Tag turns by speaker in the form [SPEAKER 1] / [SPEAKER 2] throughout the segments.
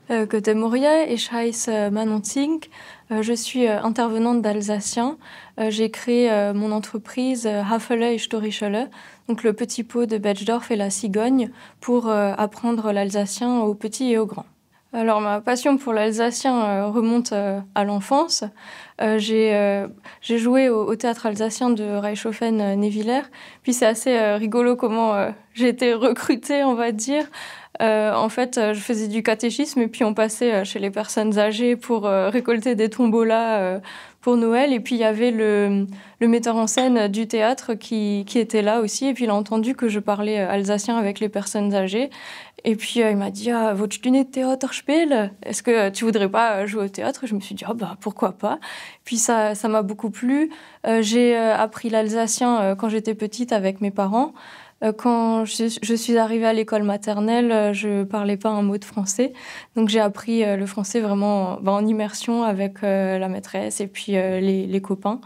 [SPEAKER 1] Guten Morgen, ich heiße Manon Zink. Je suis intervenante d'Alsacien. J'ai créé mon entreprise Hafele et Storichele, donc le petit pot de Betschdorf et la cigogne, pour apprendre l'alsacien aux petits et aux grands. Alors ma passion pour l'alsacien remonte à l'enfance. J'ai joué au théâtre alsacien de Reichshofen-Névillers. Puis c'est assez rigolo comment j'ai été recrutée, on va dire. En fait, je faisais du catéchisme et puis on passait chez les personnes âgées pour récolter des tombolas pour Noël. Et puis il y avait le metteur en scène du théâtre qui était là aussi. Et puis il a entendu que je parlais alsacien avec les personnes âgées. Et puis il m'a dit ah, willst du nicht Theater spielen? Est-ce que tu voudrais pas jouer au théâtre? Et je me suis dit ah bah pourquoi pas. Puis ça m'a beaucoup plu. J'ai appris l'alsacien quand j'étais petite avec mes parents. Quand je suis arrivée à l'école maternelle, je parlais pas un mot de français. Donc j'ai appris le français vraiment en immersion avec la maîtresse et puis les copains.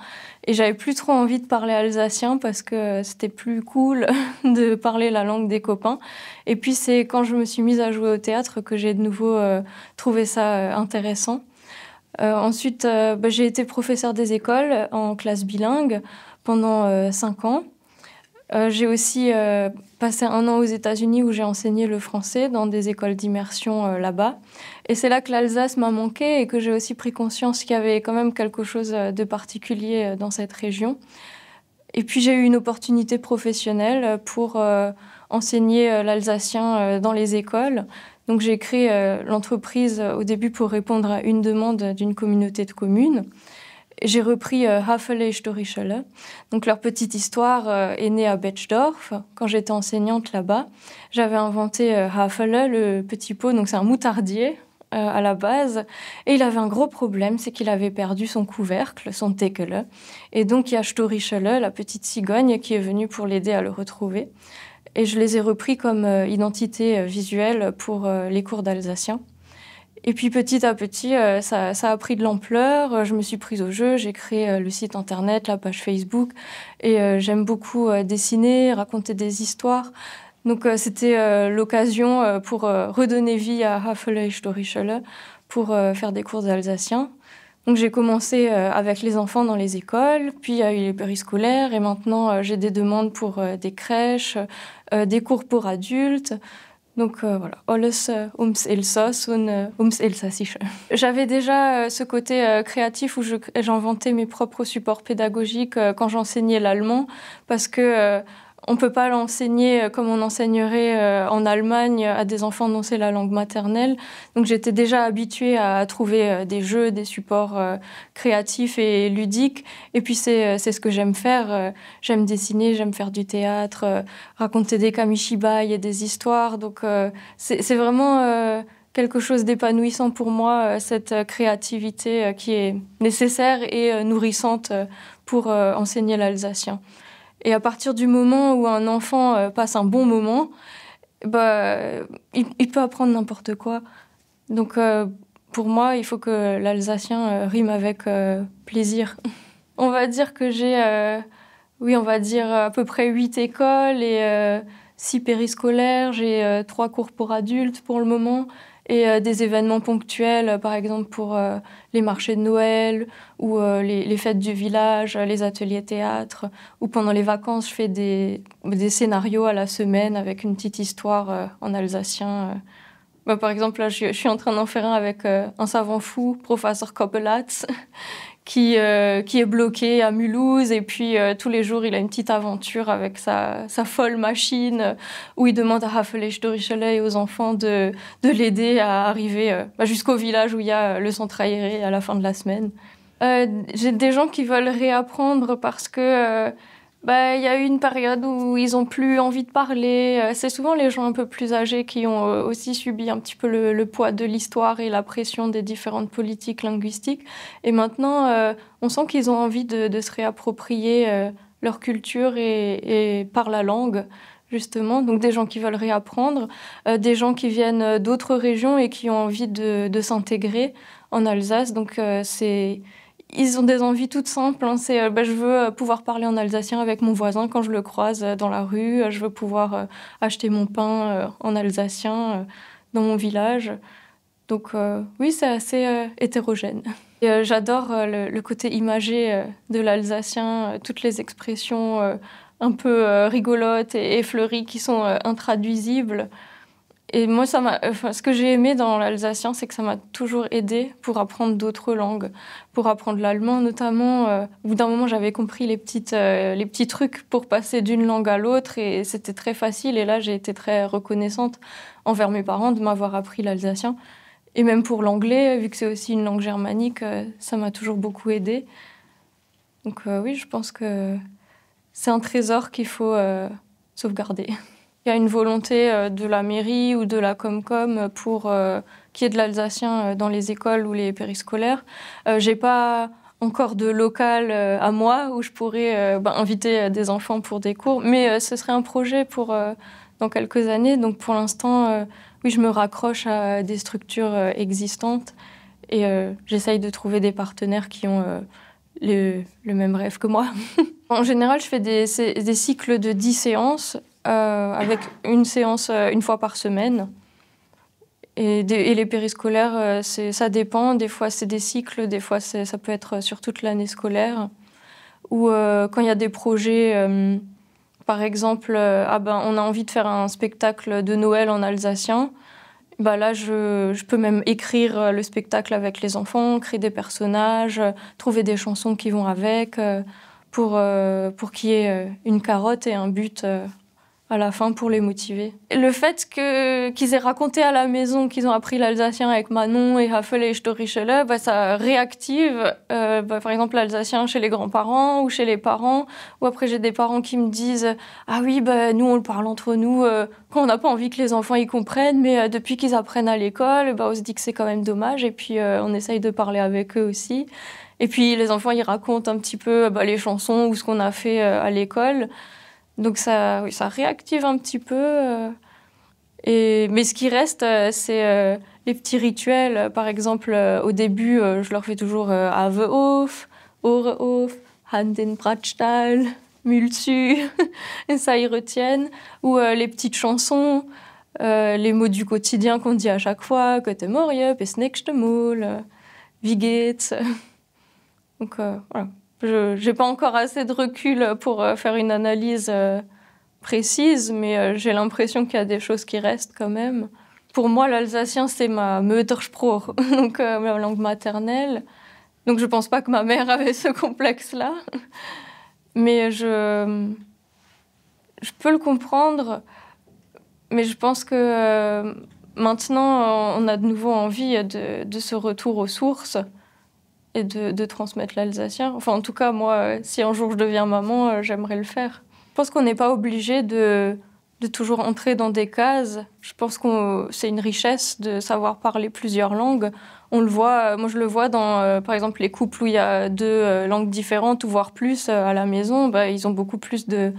[SPEAKER 1] Et j'avais plus trop envie de parler alsacien parce que c'était plus cool de parler la langue des copains. Et puis c'est quand je me suis mise à jouer au théâtre que j'ai de nouveau trouvé ça intéressant. Ensuite, j'ai été professeure des écoles en classe bilingue pendant 5 ans. J'ai aussi passé 1 an aux États-Unis où j'ai enseigné le français dans des écoles d'immersion là-bas. Et c'est là que l'Alsace m'a manqué et que j'ai aussi pris conscience qu'il y avait quand même quelque chose de particulier dans cette région. Et puis j'ai eu une opportunité professionnelle pour enseigner l'alsacien dans les écoles. Donc j'ai créé l'entreprise au début pour répondre à une demande d'une communauté de communes. J'ai repris Hafele et Storichele. Donc leur petite histoire est née à Betschdorf, quand j'étais enseignante là-bas. J'avais inventé Hafele, le petit pot, donc c'est un moutardier à la base. Et il avait un gros problème, c'est qu'il avait perdu son couvercle, son tekele. Et donc il y a Storichele, la petite cigogne, qui est venue pour l'aider à le retrouver. Et je les ai repris comme identité visuelle pour les cours d'alsacien. Et puis petit à petit, ça a pris de l'ampleur. Je me suis prise au jeu, j'ai créé le site internet, la page Facebook. Et j'aime beaucoup dessiner, raconter des histoires. Donc c'était l'occasion pour redonner vie à Hafele et Storichele, pour faire des cours d'alsacien. Donc j'ai commencé avec les enfants dans les écoles, puis il y a eu les périscolaires, et maintenant j'ai des demandes pour des crèches, des cours pour adultes. Donc voilà, alles ums Elsass und ums Elsassische. J'avais déjà ce côté créatif où j'inventais mes propres supports pédagogiques quand j'enseignais l'allemand, parce que on peut pas l'enseigner comme on enseignerait en Allemagne à des enfants dont c'est la langue maternelle. Donc j'étais déjà habituée à trouver des jeux, des supports créatifs et ludiques. Et puis c'est ce que j'aime faire. J'aime dessiner, j'aime faire du théâtre, raconter des kamishibai et des histoires. Donc c'est vraiment quelque chose d'épanouissant pour moi, cette créativité qui est nécessaire et nourrissante pour enseigner l'alsacien. Et à partir du moment où un enfant passe un bon moment, il peut apprendre n'importe quoi. Donc pour moi, il faut que l'alsacien rime avec plaisir. On va dire que j'ai, on va dire à peu près 8 écoles et 6 périscolaires. J'ai 3 cours pour adultes pour le moment. Et des événements ponctuels, par exemple pour les marchés de Noël ou les fêtes du village, les ateliers théâtre, ou pendant les vacances, je fais des scénarios à la semaine avec une petite histoire en alsacien. Par exemple, là, je suis en train d'en faire un avec un savant fou, professeur Koppelatz, qui est bloqué à Mulhouse, et puis tous les jours il a une petite aventure avec sa folle machine où il demande à Hafele et Storichele et aux enfants de l'aider à arriver jusqu'au village où il y a le centre aéré à la fin de la semaine. J'ai des gens qui veulent réapprendre parce que il y a eu une période où ils ont plus envie de parler. C'est souvent les gens un peu plus âgés qui ont aussi subi un petit peu le poids de l'histoire et la pression des différentes politiques linguistiques. Et maintenant, on sent qu'ils ont envie de se réapproprier leur culture et par la langue, justement. Donc des gens qui veulent réapprendre, des gens qui viennent d'autres régions et qui ont envie de s'intégrer en Alsace. Donc ils ont des envies toutes simples. C'est je veux pouvoir parler en alsacien avec mon voisin quand je le croise dans la rue. Je veux pouvoir acheter mon pain en alsacien dans mon village. Donc oui, c'est assez hétérogène. J'adore le côté imagé de l'alsacien, toutes les expressions un peu rigolotes et fleuries qui sont intraduisibles. Et moi, ce que j'ai aimé dans l'alsacien, c'est que ça m'a toujours aidé pour apprendre d'autres langues, pour apprendre l'allemand notamment. Au bout d'un moment, j'avais compris les petits trucs pour passer d'une langue à l'autre et c'était très facile. Et là, j'ai été très reconnaissante envers mes parents de m'avoir appris l'alsacien. Et même pour l'anglais, vu que c'est aussi une langue germanique, ça m'a toujours beaucoup aidé. Donc oui, je pense que c'est un trésor qu'il faut sauvegarder. Il y a une volonté de la mairie ou de la Comcom pour qu'il y ait de l'alsacien dans les écoles ou les périscolaires. J'ai pas encore de local à moi où je pourrais inviter des enfants pour des cours, mais ce serait un projet pour dans quelques années. Donc pour l'instant, oui, je me raccroche à des structures existantes et j'essaye de trouver des partenaires qui ont le même rêve que moi. En général, je fais des cycles de 10 séances avec une séance une fois par semaine. Et les périscolaires, ça dépend. Des fois, c'est des cycles, des fois, ça peut être sur toute l'année scolaire. Ou quand il y a des projets, par exemple, on a envie de faire un spectacle de Noël en alsacien. Là, je peux même écrire le spectacle avec les enfants, créer des personnages, trouver des chansons qui vont avec, pour qu'il y ait une carotte et un but à la fin pour les motiver. Et le fait qu'ils aient raconté à la maison qu'ils ont appris l'alsacien avec Manon et Haffel et Storichele, ça réactive par exemple l'alsacien chez les grands-parents ou chez les parents. Ou après j'ai des parents qui me disent « Ah oui, nous on le parle entre nous quand on n'a pas envie que les enfants y comprennent, mais depuis qu'ils apprennent à l'école, on se dit que c'est quand même dommage et puis on essaye de parler avec eux aussi. » Et puis les enfants ils racontent un petit peu les chansons ou ce qu'on a fait à l'école. Donc ça réactive un petit peu. Mais ce qui reste, c'est les petits rituels. Par exemple, au début, je leur fais toujours Have auf, Ohre auf, Hand in Bratstall, Mulzu. Et ça, ils retiennent. Ou les petites chansons, les mots du quotidien qu'on dit à chaque fois. Gute Morgen, bis nächste Mal, wie geht's? Donc voilà. Je n'ai pas encore assez de recul pour faire une analyse précise, mais j'ai l'impression qu'il y a des choses qui restent quand même. Pour moi, l'alsacien, c'est ma Muttersprache, donc ma langue maternelle. Donc je ne pense pas que ma mère avait ce complexe-là. Mais je peux le comprendre. Mais je pense que maintenant, on a de nouveau envie de ce retour aux sources et de transmettre l'alsacien. Enfin, en tout cas, moi, si un jour je deviens maman, j'aimerais le faire. Je pense qu'on n'est pas obligé de toujours entrer dans des cases. Je pense que c'est une richesse de savoir parler plusieurs langues. On le voit, moi je le vois dans, par exemple, les couples où il y a deux langues différentes, ou voire plus à la maison, ils ont beaucoup plus de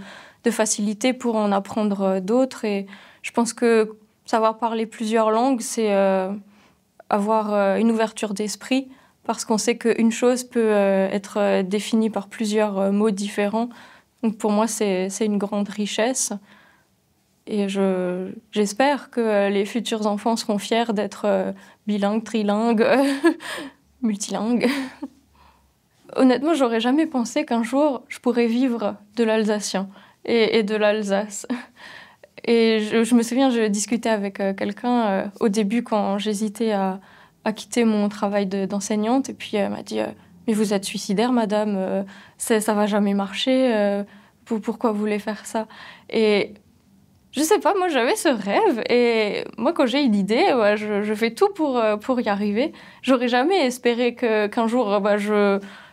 [SPEAKER 1] facilité pour en apprendre d'autres. Et je pense que savoir parler plusieurs langues, c'est avoir une ouverture d'esprit, parce qu'on sait qu'une chose peut être définie par plusieurs mots différents. Donc pour moi, c'est une grande richesse. Et j'espère que les futurs enfants seront fiers d'être bilingues, trilingues, multilingues. Honnêtement, j'aurais jamais pensé qu'un jour, je pourrais vivre de l'alsacien et de l'Alsace. Et je me souviens, je discutais avec quelqu'un au début quand j'hésitais à quitter mon travail d'enseignante. Et puis elle m'a dit « Mais vous êtes suicidaire, madame, ça va jamais marcher, pourquoi vous voulez faire ça ?» Et je sais pas, moi j'avais ce rêve. Et moi, quand j'ai une idée, je fais tout pour y arriver. J'aurais jamais espéré qu'un jour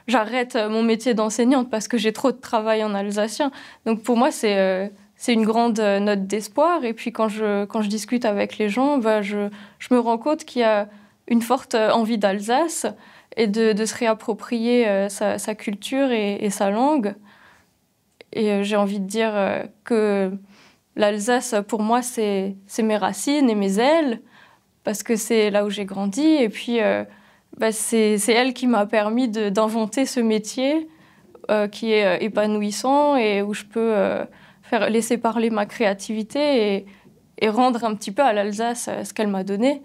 [SPEAKER 1] j'arrête mon métier d'enseignante parce que j'ai trop de travail en alsacien. Donc pour moi, c'est une grande note d'espoir. Et puis quand je discute avec les gens, je me rends compte qu'il y a une forte envie d'Alsace et de se réapproprier sa culture et sa langue. Et j'ai envie de dire que l'Alsace, pour moi, c'est mes racines et mes ailes, parce que c'est là où j'ai grandi. Et puis, c'est elle qui m'a permis d'inventer ce métier qui est épanouissant et où je peux laisser parler ma créativité et rendre un petit peu à l'Alsace ce qu'elle m'a donné.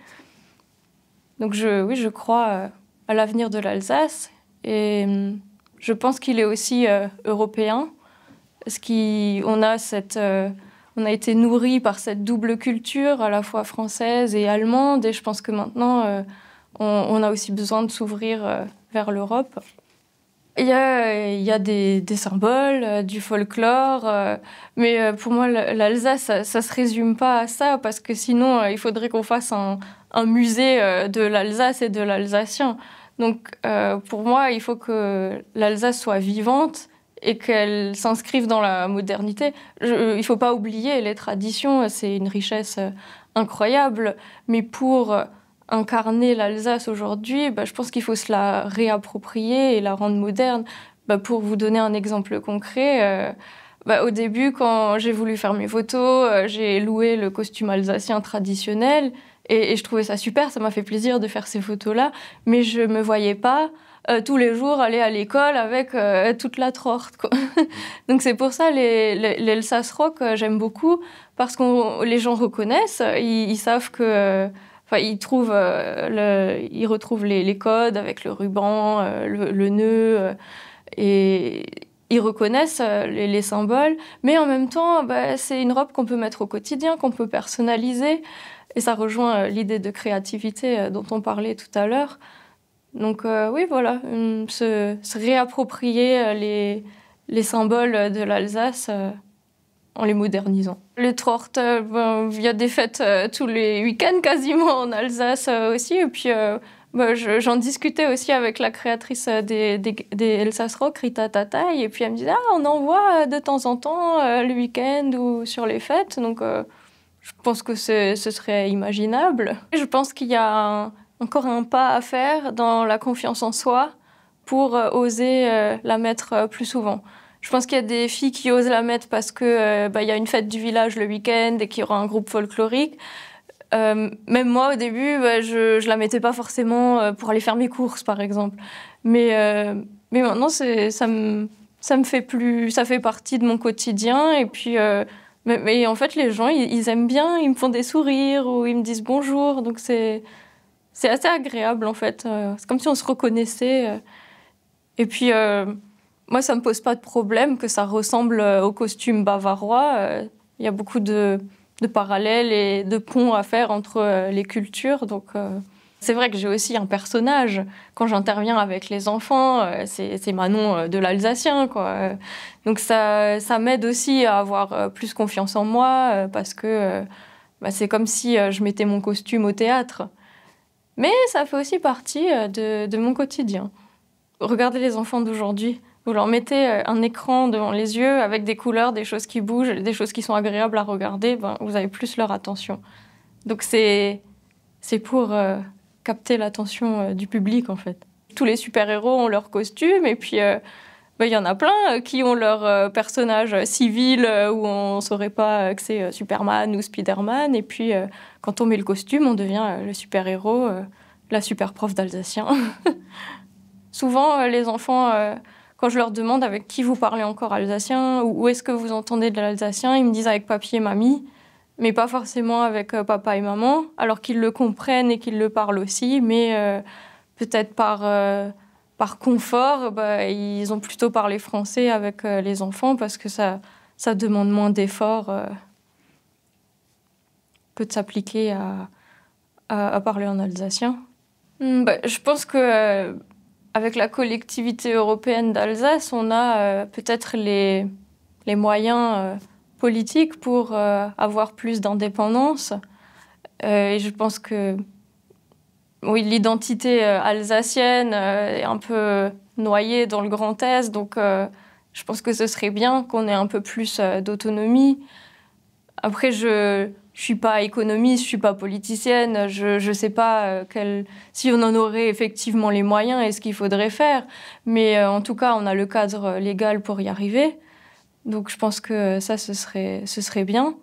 [SPEAKER 1] Donc oui, je crois à l'avenir de l'Alsace et je pense qu'il est aussi européen, parce on a été nourris par cette double culture, à la fois française et allemande, et je pense que maintenant, on a aussi besoin de s'ouvrir vers l'Europe. Il y a des symboles, du folklore, mais pour moi, l'Alsace, ça se résume pas à ça, parce que sinon, il faudrait qu'on fasse un musée de l'Alsace et de l'Alsacien. Donc, pour moi, il faut que l'Alsace soit vivante et qu'elle s'inscrive dans la modernité. Il faut pas oublier les traditions, c'est une richesse incroyable, mais pour incarner l'Alsace aujourd'hui, je pense qu'il faut se la réapproprier et la rendre moderne. Pour vous donner un exemple concret, au début, quand j'ai voulu faire mes photos, j'ai loué le costume alsacien traditionnel et je trouvais ça super, ça m'a fait plaisir de faire ces photos-là, mais je me voyais pas tous les jours aller à l'école avec toute la torte, quoi. Donc c'est pour ça l'Elsass rock, j'aime beaucoup, parce que les gens reconnaissent, ils savent que... Enfin, ils retrouvent les codes avec le ruban, le nœud, et ils reconnaissent les symboles. Mais en même temps, c'est une robe qu'on peut mettre au quotidien, qu'on peut personnaliser. Et ça rejoint l'idée de créativité dont on parlait tout à l'heure. Donc oui, voilà, se réapproprier les symboles de l'Alsace en les modernisant. Les Tortes, il y a des fêtes tous les week-ends quasiment en Alsace aussi. Et puis j'en discutais aussi avec la créatrice des Elsass Rock, Rita Tataï. Et puis elle me disait, ah, on en voit de temps en temps le week-end ou sur les fêtes. Donc je pense que ce serait imaginable. Je pense qu'il y a encore un pas à faire dans la confiance en soi pour oser la mettre plus souvent. Je pense qu'il y a des filles qui osent la mettre parce que y a une fête du village le week-end et qu'il y aura un groupe folklorique. Même moi, au début, je la mettais pas forcément pour aller faire mes courses, par exemple. Mais maintenant, ça me fait plus, ça fait partie de mon quotidien. Et puis, mais en fait, les gens, ils aiment bien, ils me font des sourires ou ils me disent bonjour. Donc c'est assez agréable, en fait. C'est comme si on se reconnaissait. Et puis, moi, ça me pose pas de problème que ça ressemble au costume bavarois. Il y a beaucoup de parallèles et de ponts à faire entre les cultures. Donc, c'est vrai que j'ai aussi un personnage. Quand j'interviens avec les enfants, c'est Manon de l'Alsacien, quoi. Donc, ça m'aide aussi à avoir plus confiance en moi parce que c'est comme si je mettais mon costume au théâtre. Mais ça fait aussi partie de mon quotidien. Regardez les enfants d'aujourd'hui. Vous leur mettez un écran devant les yeux avec des couleurs, des choses qui bougent, des choses qui sont agréables à regarder, vous avez plus leur attention. Donc c'est pour capter l'attention du public, en fait. Tous les super-héros ont leur costume, et puis il y en a plein qui ont leur personnage civil où on ne saurait pas que c'est Superman ou Spider-Man. Et puis quand on met le costume, on devient le super-héros, la super prof d'alsacien. Souvent, les enfants, quand je leur demande avec qui vous parlez encore alsacien, ou où est-ce que vous entendez de l'alsacien, ils me disent avec papy et mamie, mais pas forcément avec papa et maman, alors qu'ils le comprennent et qu'ils le parlent aussi, mais peut-être par confort, ils ont plutôt parlé français avec les enfants parce que ça demande moins d'efforts que de s'appliquer à parler en alsacien. Je pense que avec la collectivité européenne d'Alsace, on a peut-être les moyens politiques pour avoir plus d'indépendance. Et je pense que oui, l'identité alsacienne est un peu noyée dans le Grand Est, donc je pense que ce serait bien qu'on ait un peu plus d'autonomie. Après, je suis pas économiste, je suis pas politicienne, je sais pas si on en aurait effectivement les moyens et ce qu'il faudrait faire. Mais en tout cas, on a le cadre légal pour y arriver. Donc je pense que ça, ce serait bien.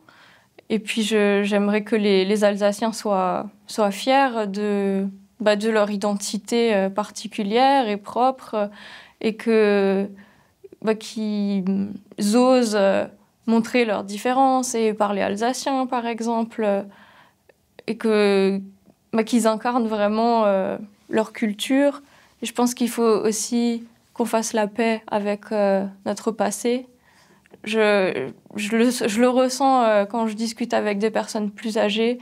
[SPEAKER 1] Et puis j'aimerais que les Alsaciens soient fiers de leur identité particulière et propre et qu'ils osent montrer leurs différences et parler alsacien, par exemple, et que qu'ils incarnent vraiment leur culture. Et je pense qu'il faut aussi qu'on fasse la paix avec notre passé. Je le ressens quand je discute avec des personnes plus âgées.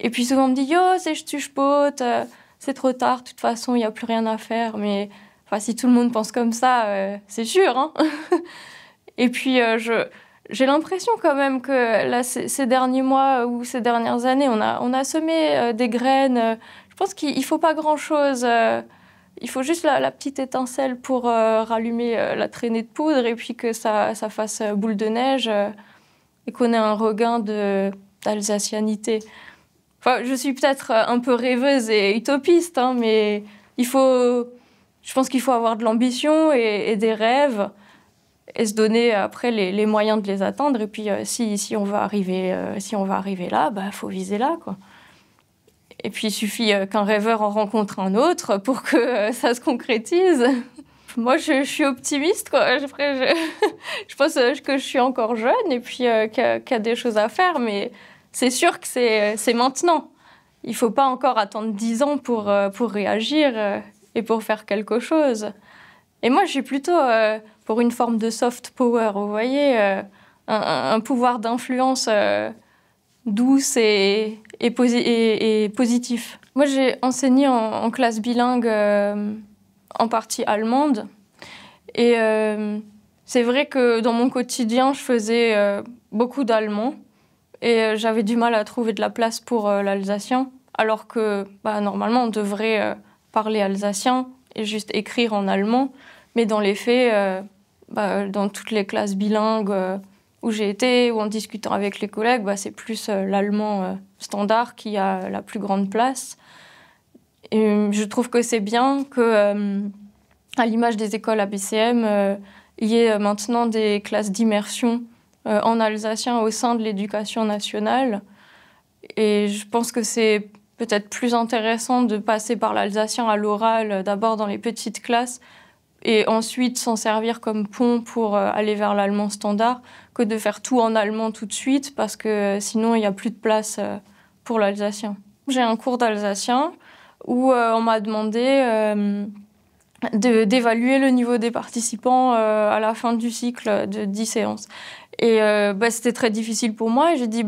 [SPEAKER 1] Et puis souvent on me dit « Yo, c'est c'est trop tard, de toute façon, il n'y a plus rien à faire. » Mais si tout le monde pense comme ça, c'est sûr, hein. Et puis j'ai l'impression quand même que là, ces derniers mois ou ces dernières années, on a semé des graines. Je pense qu'il ne faut pas grand-chose. Il faut juste la petite étincelle pour rallumer la traînée de poudre et puis que ça fasse boule de neige et qu'on ait un regain d'alsacianité. Enfin, je suis peut-être un peu rêveuse et utopiste, hein, mais je pense qu'il faut avoir de l'ambition et des rêves et se donner après les moyens de les atteindre. Et puis si on va arriver là, faut viser là, quoi. Et puis il suffit qu'un rêveur en rencontre un autre pour que ça se concrétise. Moi, je suis optimiste, quoi. Après, je pense que je suis encore jeune et puis qu'il y a des choses à faire, mais c'est sûr que c'est maintenant. Il ne faut pas encore attendre 10 ans pour réagir et pour faire quelque chose. Et moi, je suis plutôt pour une forme de soft power, vous voyez, un pouvoir d'influence douce et positif. Moi, j'ai enseigné en classe bilingue, en partie allemande. Et c'est vrai que dans mon quotidien, je faisais beaucoup d'allemand. Et j'avais du mal à trouver de la place pour l'alsacien, alors que normalement, on devrait parler alsacien et juste écrire en allemand. Mais dans les faits, dans toutes les classes bilingues où j'ai été, ou en discutant avec les collègues, c'est plus l'allemand standard qui a la plus grande place. Et je trouve que c'est bien que, à l'image des écoles ABCM, il y ait maintenant des classes d'immersion en alsacien au sein de l'éducation nationale. Et je pense que c'est peut-être plus intéressant de passer par l'alsacien à l'oral, d'abord dans les petites classes, et ensuite s'en servir comme pont pour aller vers l'allemand standard, que de faire tout en allemand tout de suite, parce que sinon il n'y a plus de place pour l'alsacien. J'ai un cours d'alsacien où on m'a demandé d'évaluer le niveau des participants à la fin du cycle de 10 séances. Et c'était très difficile pour moi. Et j'ai dit,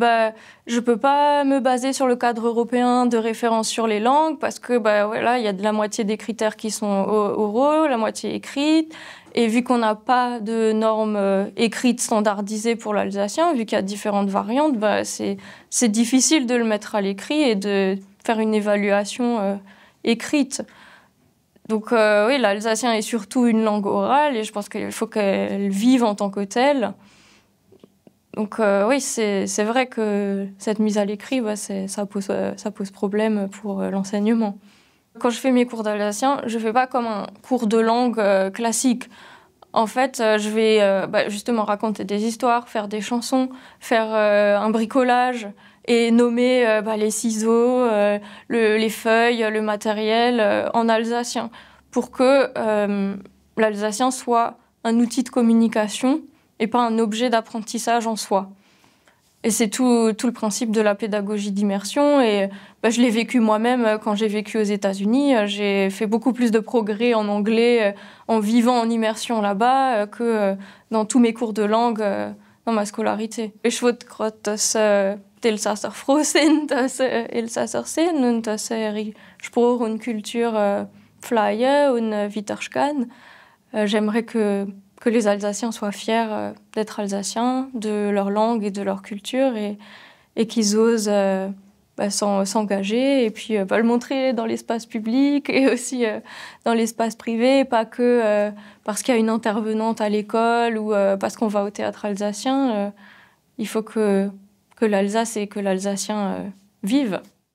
[SPEAKER 1] je peux pas me baser sur le cadre européen de référence sur les langues parce que voilà, il y a de la moitié des critères qui sont oraux, la moitié écrite. Et vu qu'on n'a pas de normes écrites standardisées pour l'alsacien, vu qu'il y a différentes variantes, c'est difficile de le mettre à l'écrit et de faire une évaluation écrite. Donc oui, l'alsacien est surtout une langue orale et je pense qu'il faut qu'elle vive en tant que telle. Donc oui, c'est vrai que cette mise à l'écrit, ça pose problème pour l'enseignement. Quand je fais mes cours d'alsacien, je ne fais pas comme un cours de langue classique. En fait, je vais justement raconter des histoires, faire des chansons, faire un bricolage et nommer les ciseaux, les feuilles, le matériel en alsacien pour que l'alsacien soit un outil de communication et pas un objet d'apprentissage en soi. Et c'est tout le principe de la pédagogie d'immersion. Et je l'ai vécu moi-même quand j'ai vécu aux États-Unis. J'ai fait beaucoup plus de progrès en anglais en vivant en immersion là-bas que dans tous mes cours de langue dans ma scolarité. Ich würde gerade das Elsässer froh sind, dass Elsässer sind und dass ihre Spruch und Kultur flyer und widerstehen. J'aimerais que les Alsaciens soient fiers d'être Alsaciens, de leur langue et de leur culture et qu'ils osent s'engager et puis le montrer dans l'espace public et aussi dans l'espace privé, pas que parce qu'il y a une intervenante à l'école ou parce qu'on va au théâtre alsacien. Il faut que l'Alsace et que l'Alsacien vivent.